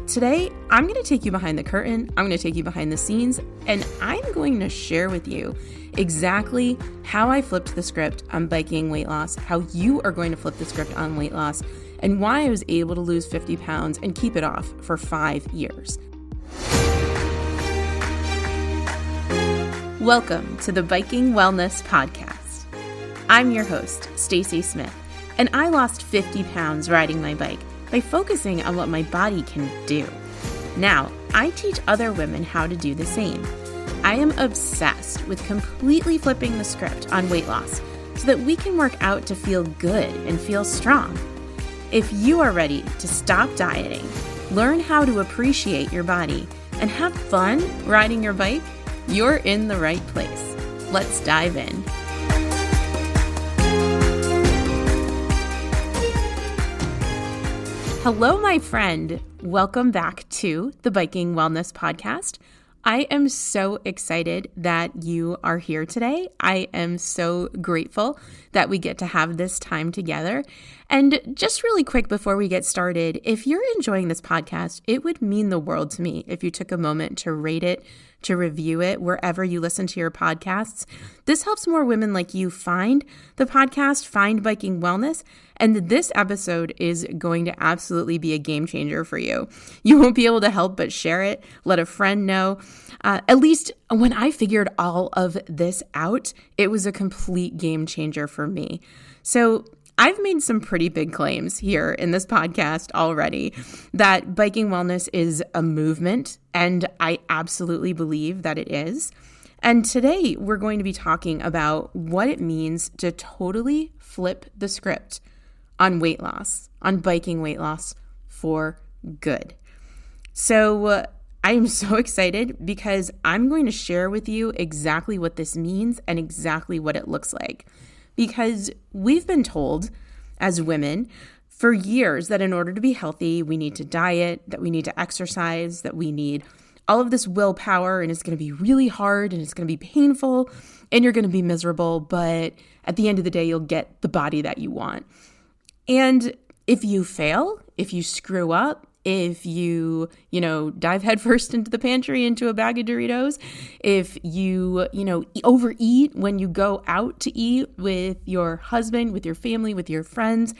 Today, I'm going to take you behind the curtain, I'm going to take you behind the scenes, and I'm going to share with you exactly how I flipped the script on biking weight loss, how you are going to flip the script on weight loss, and why I was able to lose 50 pounds and keep it off for 5 years. Welcome to the Biking Wellness Podcast. I'm your host, Stacy Smith, and I lost 50 pounds riding my bike by focusing on what my body can do. Now, I teach other women how to do the same. I am obsessed with completely flipping the script on weight loss so that we can work out to feel good and feel strong. If you are ready to stop dieting, learn how to appreciate your body, and have fun riding your bike, you're in the right place. Let's dive in. Hello, my friend. Welcome back to the Biking Wellness Podcast. I am so excited that you are here today. I am so grateful that we get to have this time together. And just really quick before we get started, if you're enjoying this podcast, it would mean the world to me if you took a moment to rate it, to review it wherever you listen to your podcasts. This helps more women like you find the podcast, find Biking Wellness, and this episode is going to absolutely be a game changer for you. You won't be able to help but share it, let a friend know. At least when I figured all of this out, it was a complete game changer for me. So I've made some pretty big claims here in this podcast already that biking wellness is a movement, and I absolutely believe that it is. And today we're going to be talking about what it means to totally flip the script on weight loss, on biking weight loss for good. So I am so excited because I'm going to share with you exactly what this means and exactly what it looks like. Because we've been told as women for years that in order to be healthy, we need to diet, that we need to exercise, that we need all of this willpower, and it's going to be really hard and it's going to be painful and you're going to be miserable, but at the end of the day, you'll get the body that you want. And if you fail, if you screw up, if you dive headfirst into the pantry, into a bag of Doritos, if you overeat when you go out to eat with your husband, with your family, with your friends,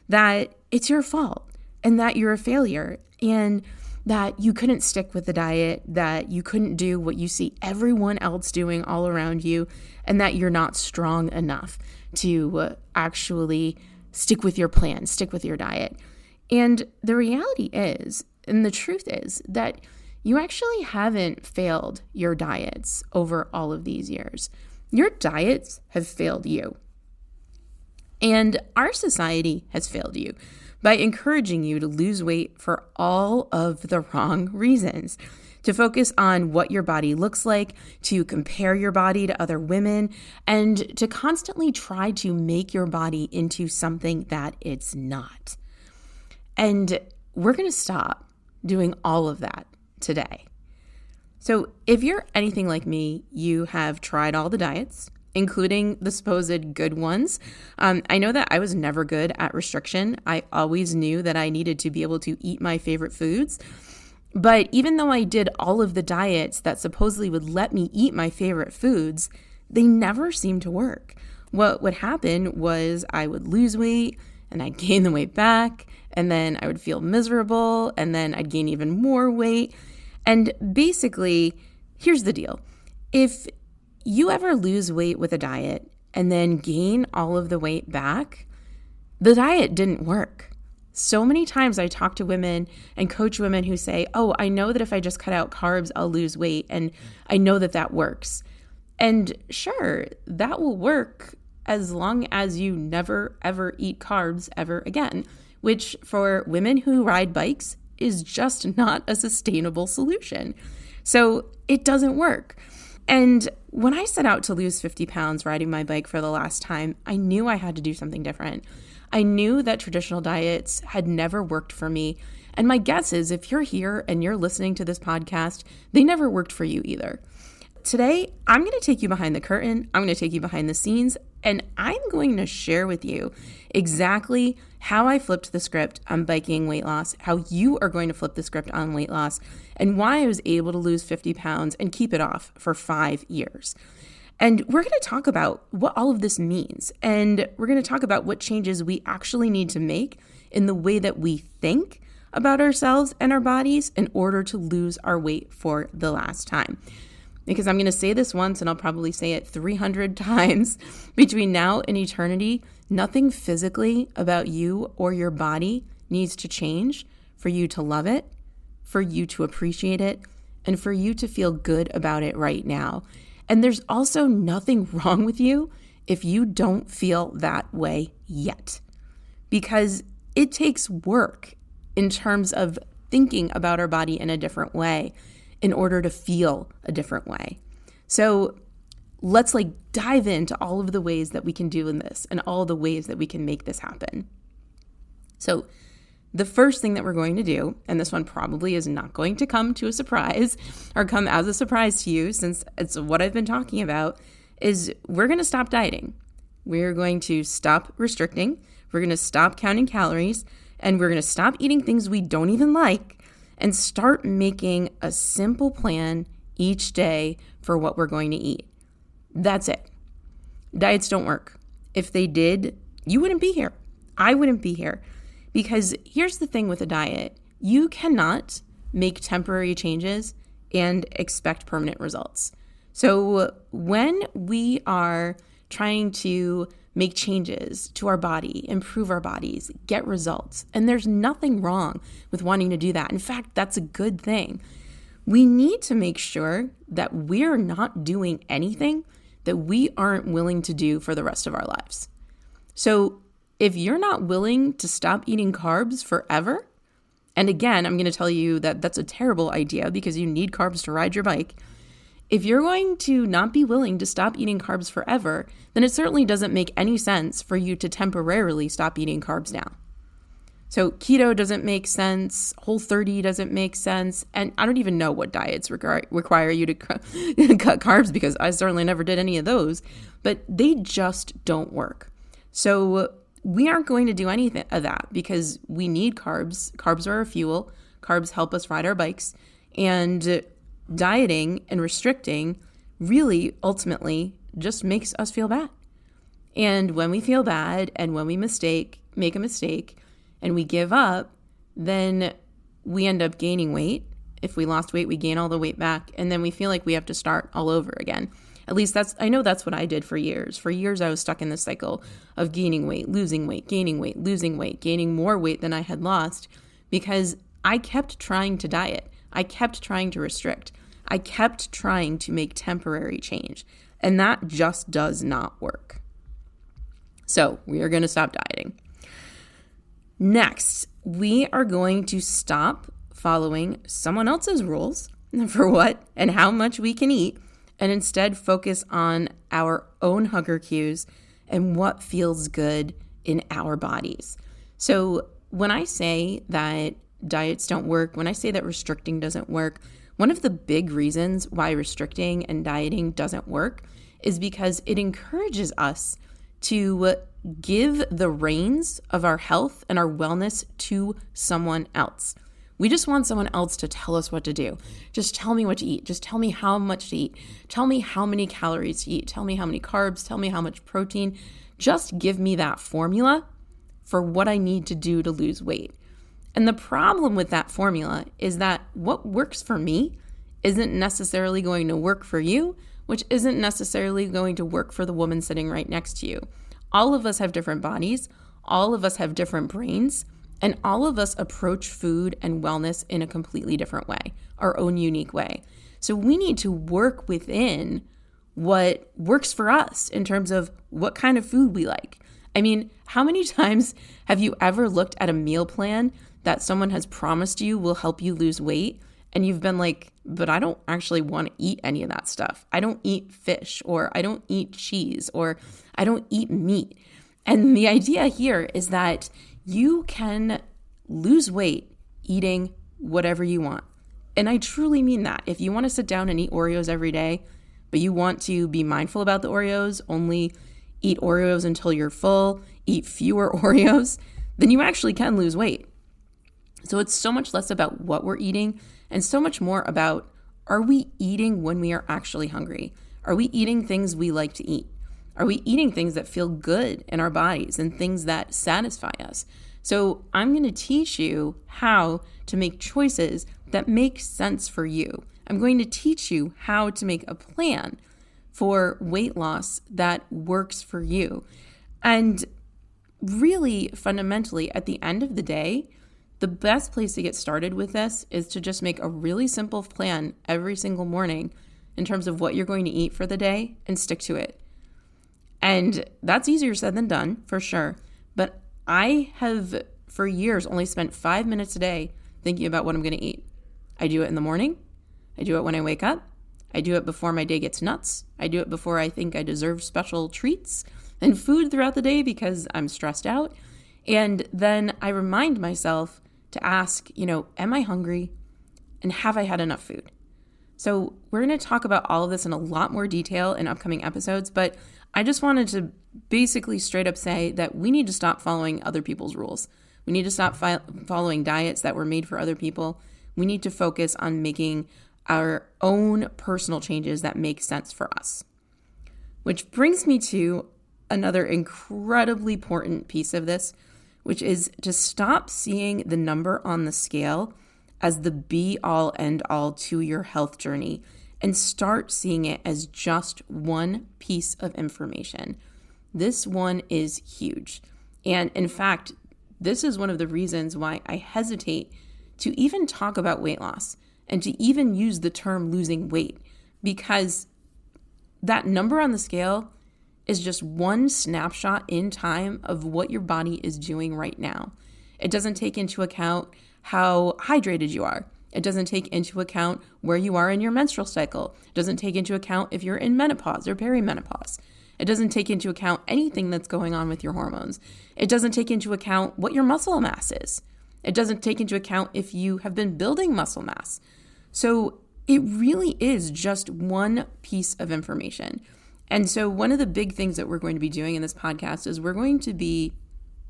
that it's your fault and that you're a failure and that you couldn't stick with the diet, that you couldn't do what you see everyone else doing all around you, and that you're not strong enough to actually stick with your plan, stick with your diet. And the reality is, and the truth is, that you actually haven't failed your diets over all of these years. Your diets have failed you. And our society has failed you by encouraging you to lose weight for all of the wrong reasons. To focus on what your body looks like, to compare your body to other women, and to constantly try to make your body into something that it's not. And we're going to stop doing all of that today. So if you're anything like me, you have tried all the diets, including the supposed good ones. I know that I was never good at restriction. I always knew that I needed to be able to eat my favorite foods. But even though I did all of the diets that supposedly would let me eat my favorite foods, they never seemed to work. What would happen was I would lose weight and I'd gain the weight back, and then I would feel miserable, and then I'd gain even more weight. And basically, here's the deal. If you ever lose weight with a diet and then gain all of the weight back, the diet didn't work. So many times I talk to women and coach women who say, oh, I know that if I just cut out carbs, I'll lose weight, and I know that that works. And sure, that will work as long as you never, ever eat carbs ever again, which for women who ride bikes is just not a sustainable solution. So it doesn't work. And when I set out to lose 50 pounds riding my bike for the last time, I knew I had to do something different. I knew that traditional diets had never worked for me. And my guess is if you're here and you're listening to this podcast, they never worked for you either. Today, I'm going to take you behind the curtain. I'm going to take you behind the scenes, and I'm going to share with you exactly how I flipped the script on biking weight loss, how you are going to flip the script on weight loss, and why I was able to lose 50 pounds and keep it off for 5 years. And we're going to talk about what all of this means. And we're going to talk about what changes we actually need to make in the way that we think about ourselves and our bodies in order to lose our weight for the last time. Because I'm going to say this once and I'll probably say it 300 times between now and eternity. Nothing physically about you or your body needs to change for you to love it, for you to appreciate it, and for you to feel good about it right now. And there's also nothing wrong with you if you don't feel that way yet, because it takes work in terms of thinking about our body in a different way in order to feel a different way. So let's dive into all of the ways that we can do in this and all the ways that we can make this happen. So the first thing that we're going to do, and this one probably is not going to come to a surprise or come as a surprise to you since it's what I've been talking about, is we're going to stop dieting. We're going to stop restricting. We're going to stop counting calories, and we're going to stop eating things we don't even like and start making a simple plan each day for what we're going to eat. That's it. Diets don't work. If they did, you wouldn't be here. I wouldn't be here. Because here's the thing with a diet. You cannot make temporary changes and expect permanent results. So when we are trying to make changes to our body, improve our bodies, get results, and there's nothing wrong with wanting to do that. In fact, that's a good thing. We need to make sure that we're not doing anything that we aren't willing to do for the rest of our lives. So if you're not willing to stop eating carbs forever, and again, I'm going to tell you that that's a terrible idea because you need carbs to ride your bike. If you're going to not be willing to stop eating carbs forever, then it certainly doesn't make any sense for you to temporarily stop eating carbs now. So keto doesn't make sense, Whole30 doesn't make sense, and I don't even know what diets require you to cut carbs because I certainly never did any of those, but they just don't work. So we aren't going to do anything of that because we need carbs. Carbs are our fuel. Carbs help us ride our bikes. And dieting and restricting really ultimately just makes us feel bad. And when we feel bad and when we make a mistake and we give up, then we end up gaining weight. If we lost weight, we gain all the weight back. And then we feel like we have to start all over again. At least I know that's what I did for years. For years, I was stuck in this cycle of gaining weight, losing weight, gaining weight, losing weight, gaining more weight than I had lost because I kept trying to diet. I kept trying to restrict. I kept trying to make temporary change. And that just does not work. So we are going to stop dieting. Next, we are going to stop following someone else's rules for what and how much we can eat, and instead focus on our own hunger cues and what feels good in our bodies. So when I say that diets don't work, when I say that restricting doesn't work, one of the big reasons why restricting and dieting doesn't work is because it encourages us to give the reins of our health and our wellness to someone else. We just want someone else to tell us what to do. Just tell me what to eat. Just tell me how much to eat. Tell me how many calories to eat. Tell me how many carbs. Tell me how much protein. Just give me that formula for what I need to do to lose weight. And the problem with that formula is that what works for me isn't necessarily going to work for you, which isn't necessarily going to work for the woman sitting right next to you. All of us have different bodies. All of us have different brains. And all of us approach food and wellness in a completely different way, our own unique way. So we need to work within what works for us in terms of what kind of food we like. I mean, how many times have you ever looked at a meal plan that someone has promised you will help you lose weight? And you've been like, but I don't actually want to eat any of that stuff. I don't eat fish, or I don't eat cheese, or I don't eat meat. And the idea here is that you can lose weight eating whatever you want. And I truly mean that. If you want to sit down and eat Oreos every day, but you want to be mindful about the Oreos, only eat Oreos until you're full, eat fewer Oreos, then you actually can lose weight. So it's so much less about what we're eating and so much more about, are we eating when we are actually hungry? Are we eating things we like to eat? Are we eating things that feel good in our bodies and things that satisfy us? So I'm going to teach you how to make choices that make sense for you. I'm going to teach you how to make a plan for weight loss that works for you. And really, fundamentally, at the end of the day, the best place to get started with this is to just make a really simple plan every single morning in terms of what you're going to eat for the day and stick to it. And that's easier said than done, for sure. But I have, for years, only spent 5 minutes a day thinking about what I'm going to eat. I do it in the morning. I do it when I wake up. I do it before my day gets nuts. I do it before I think I deserve special treats and food throughout the day because I'm stressed out. And then I remind myself to ask, am I hungry? And have I had enough food? So we're going to talk about all of this in a lot more detail in upcoming episodes, but I just wanted to basically straight up say that we need to stop following other people's rules. We need to stop following diets that were made for other people. We need to focus on making our own personal changes that make sense for us. Which brings me to another incredibly important piece of this, which is to stop seeing the number on the scale as the be-all, end-all to your health journey and start seeing it as just one piece of information. This one is huge. And in fact, this is one of the reasons why I hesitate to even talk about weight loss and to even use the term losing weight, because that number on the scale is just one snapshot in time of what your body is doing right now. It doesn't take into account how hydrated you are. It doesn't take into account where you are in your menstrual cycle. It doesn't take into account if you're in menopause or perimenopause. It doesn't take into account anything that's going on with your hormones. It doesn't take into account what your muscle mass is. It doesn't take into account if you have been building muscle mass. So it really is just one piece of information. And so one of the big things that we're going to be doing in this podcast is we're going to be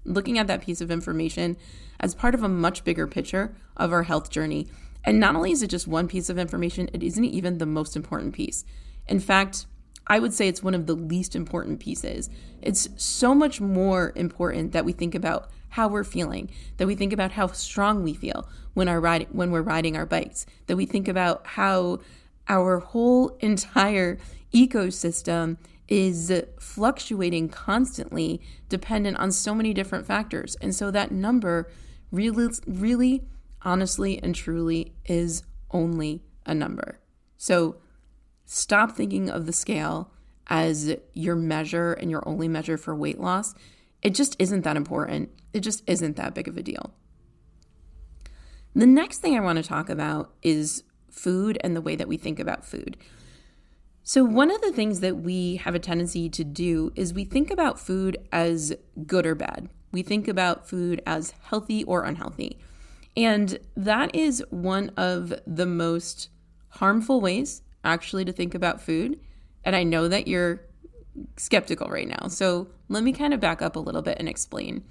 looking at that piece of information as part of a much bigger picture of our health journey. And not only is it just one piece of information, it isn't even the most important piece. In fact, I would say it's one of the least important pieces. It's so much more important that we think about how we're feeling, that we think about how strong we feel when we're riding our bikes, that we think about how our whole entire ecosystem is fluctuating constantly, dependent on so many different factors. And so that number really, honestly and truly is only a number. So stop thinking of the scale as your measure and your only measure for weight loss. It just isn't that important. It just isn't that big of a deal. The next thing I want to talk about is food and the way that we think about food. So one of the things that we have a tendency to do is we think about food as good or bad. We think about food as healthy or unhealthy. And that is one of the most harmful ways actually to think about food. And I know that you're skeptical right now. So let me kind of back up a little bit and explain.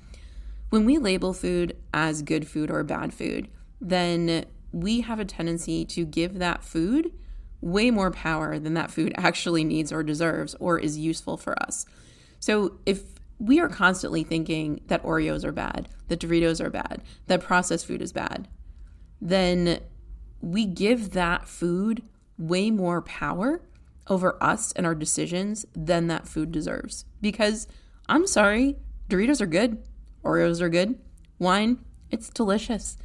When we label food as good food or bad food, then we have a tendency to give that food way more power than that food actually needs or deserves or is useful for us. So if we are constantly thinking that Oreos are bad, that Doritos are bad, that processed food is bad, then we give that food way more power over us and our decisions than that food deserves. Because I'm sorry, Doritos are good, Oreos are good, wine, it's delicious.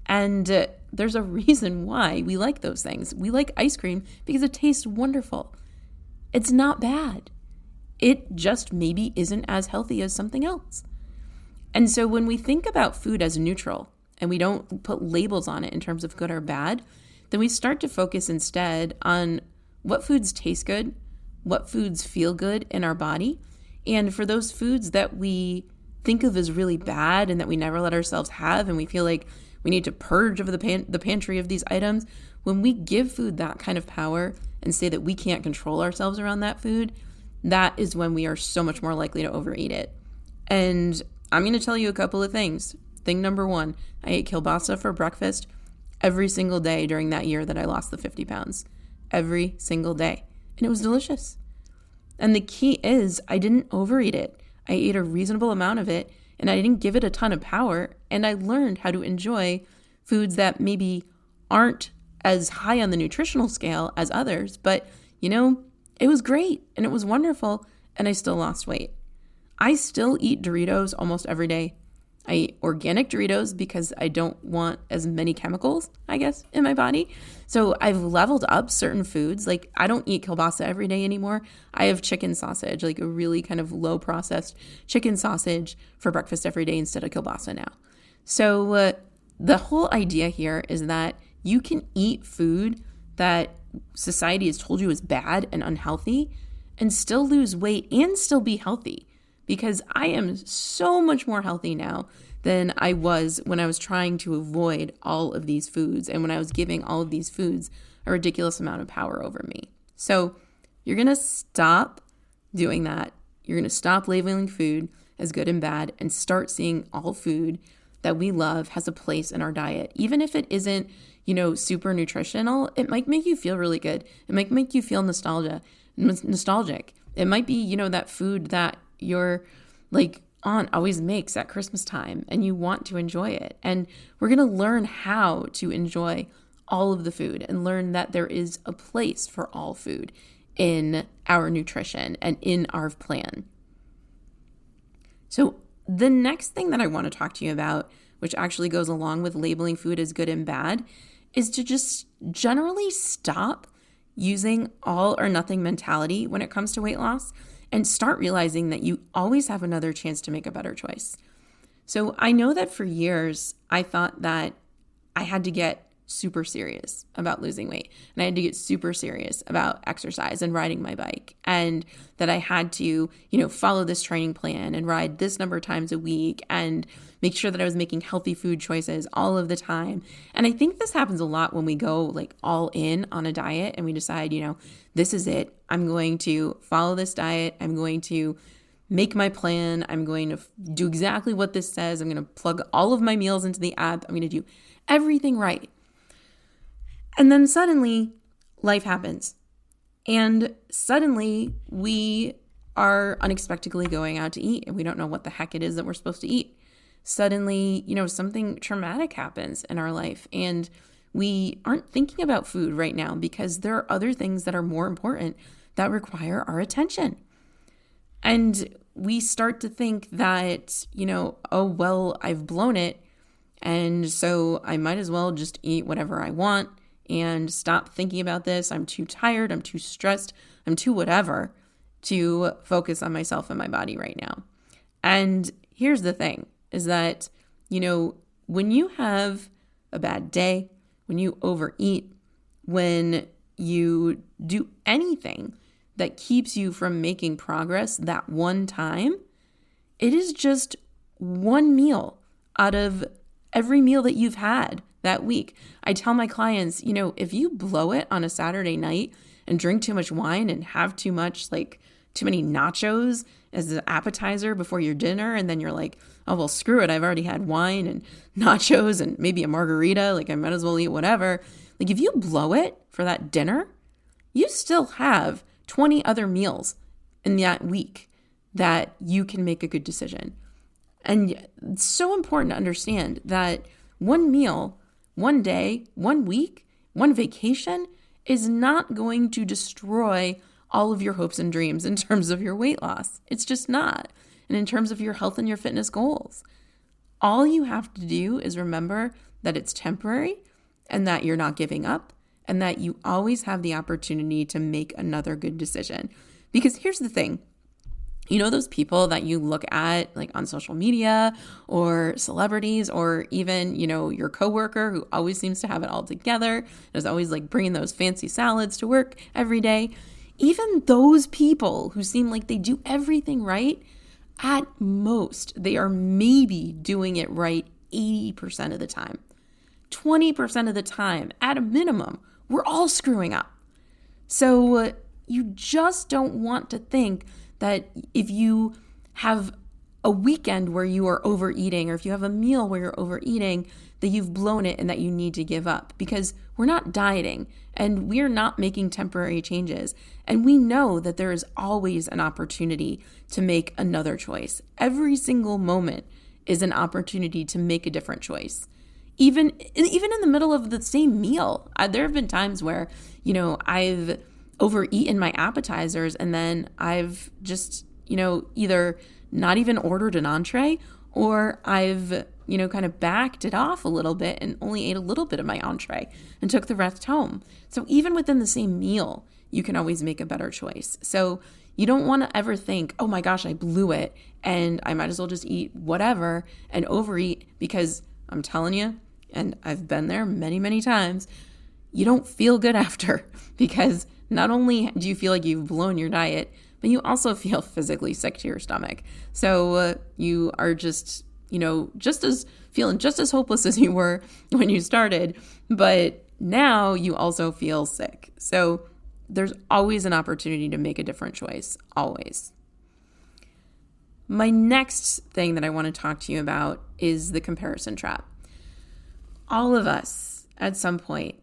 And there's a reason why we like those things. We like ice cream because it tastes wonderful. It's not bad. It just maybe isn't as healthy as something else. And so when we think about food as neutral and we don't put labels on it in terms of good or bad, then we start to focus instead on what foods taste good, what foods feel good in our body. And for those foods that we think of as really bad and that we never let ourselves have, and we feel like we need to purge of the pantry of these items, when we give food that kind of power and say that we can't control ourselves around that food, that is when we are so much more likely to overeat it. And I'm going to tell you a couple of things. Thing number one, I ate kielbasa for breakfast every single day during that year that I lost the 50 pounds. Every single day. And it was delicious. And the key is I didn't overeat it. I ate a reasonable amount of it, and I didn't give it a ton of power. And I learned how to enjoy foods that maybe aren't as high on the nutritional scale as others. But, it was great and it was wonderful. And I still lost weight. I still eat Doritos almost every day. I eat organic Doritos because I don't want as many chemicals, I guess, in my body. So I've leveled up certain foods. Like I don't eat kielbasa every day anymore. I have chicken sausage, like a really kind of low processed chicken sausage for breakfast every day instead of kielbasa now. So the whole idea here is that you can eat food that society has told you is bad and unhealthy and still lose weight and still be healthy. Because I am so much more healthy now than I was when I was trying to avoid all of these foods and when I was giving all of these foods a ridiculous amount of power over me. So you're going to stop doing that. You're going to stop labeling food as good and bad and start seeing all food that we love has a place in our diet. Even if it isn't, super nutritional, it might make you feel really good. It might make you feel nostalgic. It might be, that food that your aunt always makes at Christmas time and you want to enjoy it. And we're going to learn how to enjoy all of the food and learn that there is a place for all food in our nutrition and in our plan. So the next thing that I want to talk to you about, which actually goes along with labeling food as good and bad, is to just generally stop using all or nothing mentality when it comes to weight loss and start realizing that you always have another chance to make a better choice. So I know that for years, I thought that I had to get super serious about losing weight and I had to get super serious about exercise and riding my bike and that I had to, follow this training plan and ride this number of times a week and make sure that I was making healthy food choices all of the time. And I think this happens a lot when we go all in on a diet and we decide, this is it. I'm going to follow this diet. I'm going to make my plan. I'm going to do exactly what this says. I'm going to plug all of my meals into the app. I'm going to do everything right. And then suddenly life happens. And suddenly we are unexpectedly going out to eat and we don't know what the heck it is that we're supposed to eat. Suddenly, something traumatic happens in our life and we aren't thinking about food right now because there are other things that are more important that require our attention. And we start to think that, I've blown it. And so I might as well just eat whatever I want and stop thinking about this. I'm too tired. I'm too stressed. I'm too whatever to focus on myself and my body right now. And here's the thing is that, when you have a bad day, when you overeat, when you do anything that keeps you from making progress that one time, it is just one meal out of every meal that you've had that week. I tell my clients, if you blow it on a Saturday night and drink too much wine and have too many nachos as an appetizer before your dinner, and then you're like, oh, well, screw it. I've already had wine and nachos and maybe a margarita. I might as well eat whatever. If you blow it for that dinner, you still have 20 other meals in that week that you can make a good decision. And it's so important to understand that one meal, one day, 1 week, one vacation is not going to destroy all of your hopes and dreams in terms of your weight loss. It's just not. And in terms of your health and your fitness goals, all you have to do is remember that it's temporary and that you're not giving up and that you always have the opportunity to make another good decision. Because here's the thing. Those people that you look at on social media or celebrities or even, your coworker who always seems to have it all together and is always bringing those fancy salads to work every day. Even those people who seem like they do everything right, at most, they are maybe doing it right 80% of the time. 20% of the time, at a minimum, we're all screwing up. So you just don't want to think that if you have a weekend where you are overeating, or if you have a meal where you're overeating, that you've blown it and that you need to give up, because we're not dieting and we're not making temporary changes. And we know that there is always an opportunity to make another choice. Every single moment is an opportunity to make a different choice. Even in the middle of the same meal, there have been times where, I've overeaten my appetizers and then I've just, either not even ordered an entree, or I've, kind of backed it off a little bit and only ate a little bit of my entree and took the rest home. So even within the same meal, you can always make a better choice. So you don't want to ever think, oh my gosh, I blew it and I might as well just eat whatever and overeat, because I'm telling you, and I've been there many, many times, you don't feel good after, because not only do you feel like you've blown your diet, but you also feel physically sick to your stomach. So you are just, feeling just as hopeless as you were when you started, but now you also feel sick. So there's always an opportunity to make a different choice, always. My next thing that I want to talk to you about is the comparison trap. All of us at some point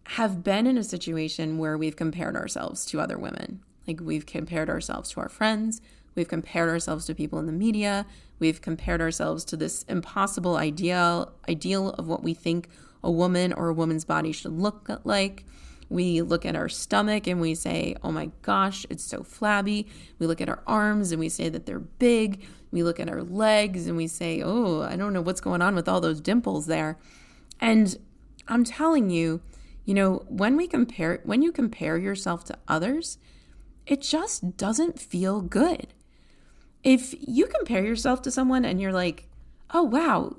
have been in a situation where we've compared ourselves to other women. Like, we've compared ourselves to our friends, we've compared ourselves to people in the media, we've compared ourselves to this impossible ideal of what we think a woman or a woman's body should look like. We look at our stomach and we say, oh my gosh, it's so flabby. We look at our arms and we say that they're big. We look at our legs and we say, oh, I don't know what's going on with all those dimples there. And I'm telling you, when you compare yourself to others, it just doesn't feel good. If you compare yourself to someone and you're like, oh, wow,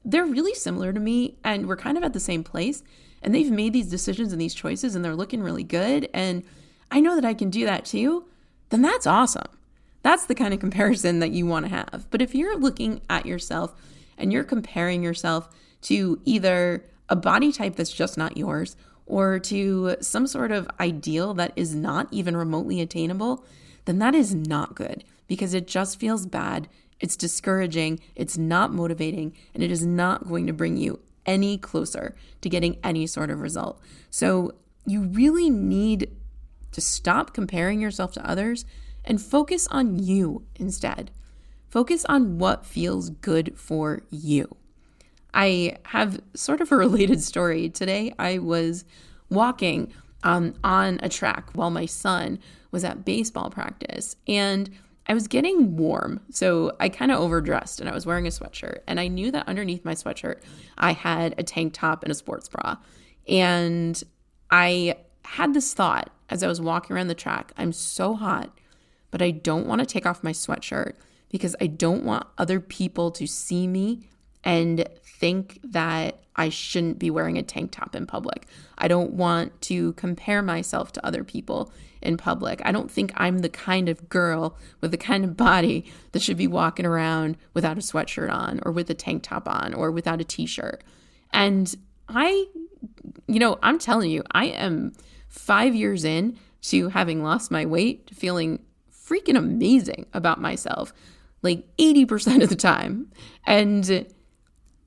they're really similar to me and we're kind of at the same place and they've made these decisions and these choices and they're looking really good and I know that I can do that too, then that's awesome. That's the kind of comparison that you want to have. But if you're looking at yourself and you're comparing yourself to either a body type that's just not yours, or to some sort of ideal that is not even remotely attainable, then that is not good, because it just feels bad. It's discouraging. It's not motivating, and it is not going to bring you any closer to getting any sort of result. So you really need to stop comparing yourself to others and focus on you instead. Focus on what feels good for you. I have sort of a related story. Today I was walking on a track while my son was at baseball practice, and I was getting warm. So I kind of overdressed and I was wearing a sweatshirt, and I knew that underneath my sweatshirt, I had a tank top and a sports bra. And I had this thought as I was walking around the track, I'm so hot, but I don't want to take off my sweatshirt because I don't want other people to see me and think that I shouldn't be wearing a tank top in public. I don't want to compare myself to other people in public. I don't think I'm the kind of girl with the kind of body that should be walking around without a sweatshirt on, or with a tank top on, or without a t-shirt. And I'm telling you, I am 5 years in to having lost my weight, feeling freaking amazing about myself, like 80% of the time. And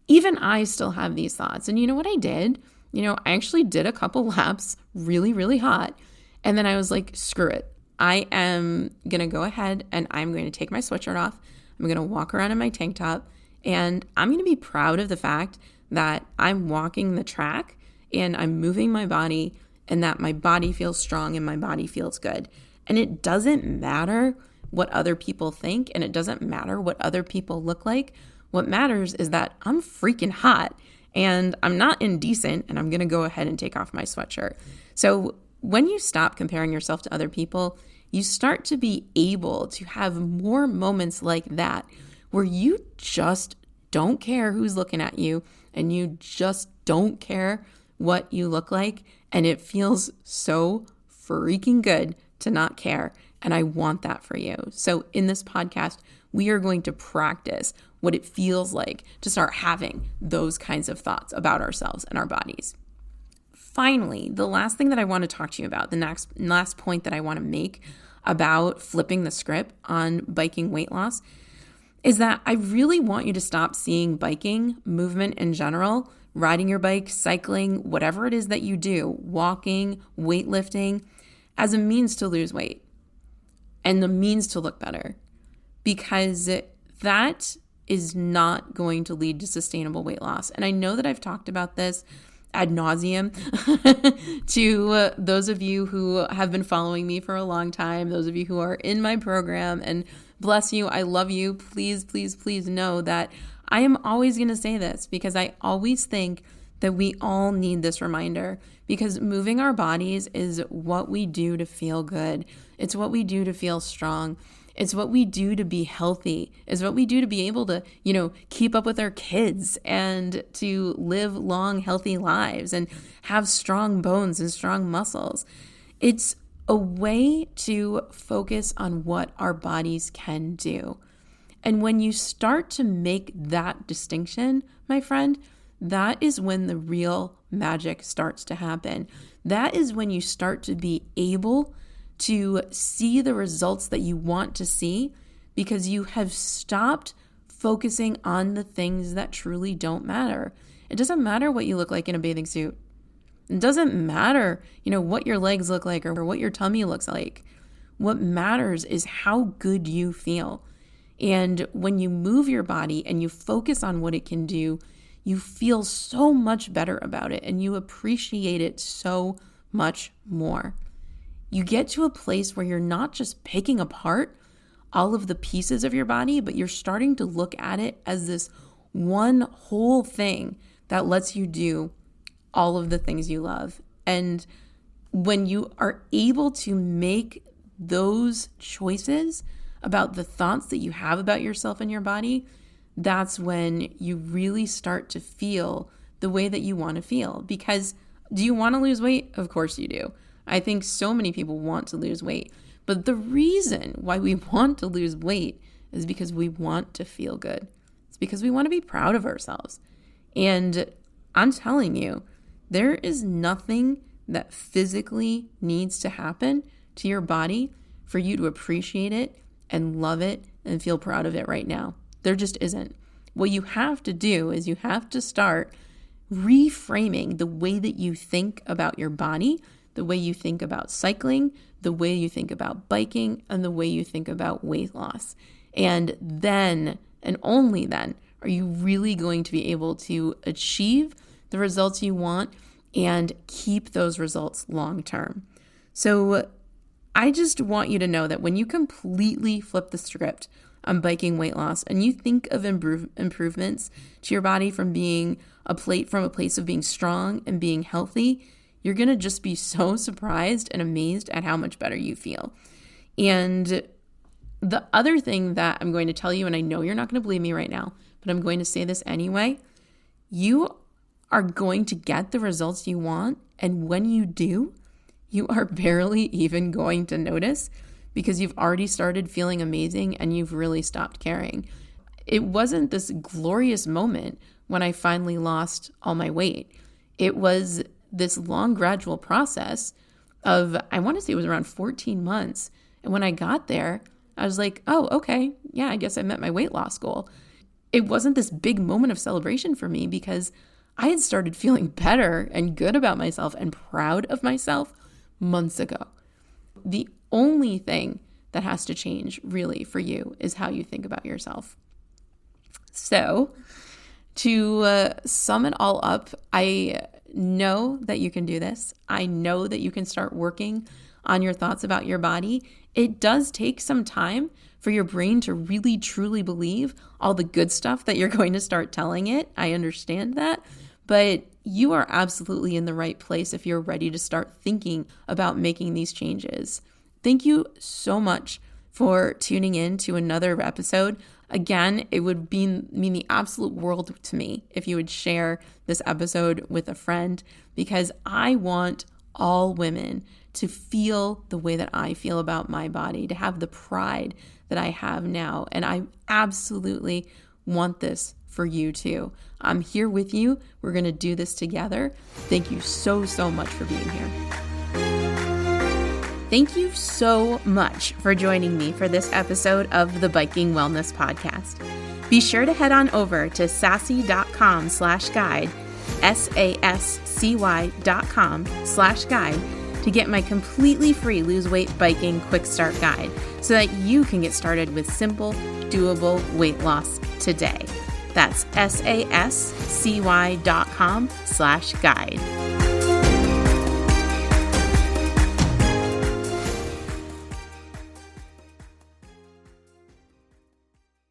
even I still have these thoughts. And you know what I did? I actually did a couple laps really, really hot. And then I was like, screw it. I am going to go ahead and I'm going to take my sweatshirt off. I'm going to walk around in my tank top. And I'm going to be proud of the fact that I'm walking the track and I'm moving my body, and that my body feels strong and my body feels good. And it doesn't matter what other people think, and it doesn't matter what other people look like. What matters is that I'm freaking hot and I'm not indecent, and I'm going to go ahead and take off my sweatshirt. So when you stop comparing yourself to other people, you start to be able to have more moments like that where you just don't care who's looking at you and you just don't care what you look like. And it feels so freaking good to not care. And I want that for you. So in this podcast, we are going to practice what it feels like to start having those kinds of thoughts about ourselves and our bodies. Finally, the last thing that I want to talk to you about, the last point that I want to make about flipping the script on biking weight loss, is that I really want you to stop seeing biking, movement in general, riding your bike, cycling, whatever it is that you do, walking, weightlifting, as a means to lose weight and the means to look better, because that is not going to lead to sustainable weight loss. And I know that I've talked about this ad nauseum to those of you who have been following me for a long time, those of you who are in my program, and bless you, I love you. Please, please, please know that I am always going to say this, because I always think that we all need this reminder, because moving our bodies is what we do to feel good. It's what we do to feel strong. It's what we do to be healthy. It's what we do to be able to, keep up with our kids and to live long, healthy lives and have strong bones and strong muscles. It's a way to focus on what our bodies can do. And when you start to make that distinction, my friend, that is when the real magic starts to happen. That is when you start to be able to see the results that you want to see, because you have stopped focusing on the things that truly don't matter. It doesn't matter what you look like in a bathing suit. It doesn't matter, what your legs look like or what your tummy looks like. What matters is how good you feel. And when you move your body and you focus on what it can do, you feel so much better about it and you appreciate it so much more. You get to a place where you're not just picking apart all of the pieces of your body, but you're starting to look at it as this one whole thing that lets you do all of the things you love. And when you are able to make those choices about the thoughts that you have about yourself and your body, that's when you really start to feel the way that you want to feel. Because do you want to lose weight? Of course you do. I think so many people want to lose weight. But the reason why we want to lose weight is because we want to feel good. It's because we want to be proud of ourselves. And I'm telling you, there is nothing that physically needs to happen to your body for you to appreciate it and love it and feel proud of it right now. There just isn't. What you have to do is you have to start reframing the way that you think about your body, the way you think about cycling, the way you think about biking, and the way you think about weight loss. And then, and only then, are you really going to be able to achieve the results you want and keep those results long term. So I just want you to know that when you completely flip the script on biking weight loss and you think of improvements to your body from a place of being strong and being healthy, you're going to just be so surprised and amazed at how much better you feel. And the other thing that I'm going to tell you, and I know you're not going to believe me right now, but I'm going to say this anyway, you are going to get the results you want. And when you do, you are barely even going to notice, because you've already started feeling amazing and you've really stopped caring. It wasn't this glorious moment when I finally lost all my weight. It was this long, gradual process of, I want to say it was around 14 months. And when I got there, I was like, oh, okay, yeah, I guess I met my weight loss goal. It wasn't this big moment of celebration for me, because I had started feeling better and good about myself and proud of myself months ago. The only thing that has to change really for you is how you think about yourself. So to sum it all up, I know that you can do this. I know that you can start working on your thoughts about your body. It does take some time for your brain to really truly believe all the good stuff that you're going to start telling it. I understand that, but you are absolutely in the right place if you're ready to start thinking about making these changes. Thank you so much for tuning in to another episode. Again, it would mean the absolute world to me if you would share this episode with a friend, because I want all women to feel the way that I feel about my body, to have the pride that I have now. And I absolutely want this for you too. I'm here with you. We're going to do this together. Thank you so, so much for being here. Thank you so much for joining me for this episode of the Biking Wellness Podcast. Be sure to head on over to sassy.com/guide, SASCY.com/guide, to get my completely free Lose Weight Biking Quick Start Guide so that you can get started with simple, doable weight loss today. That's SASCY.com/guide.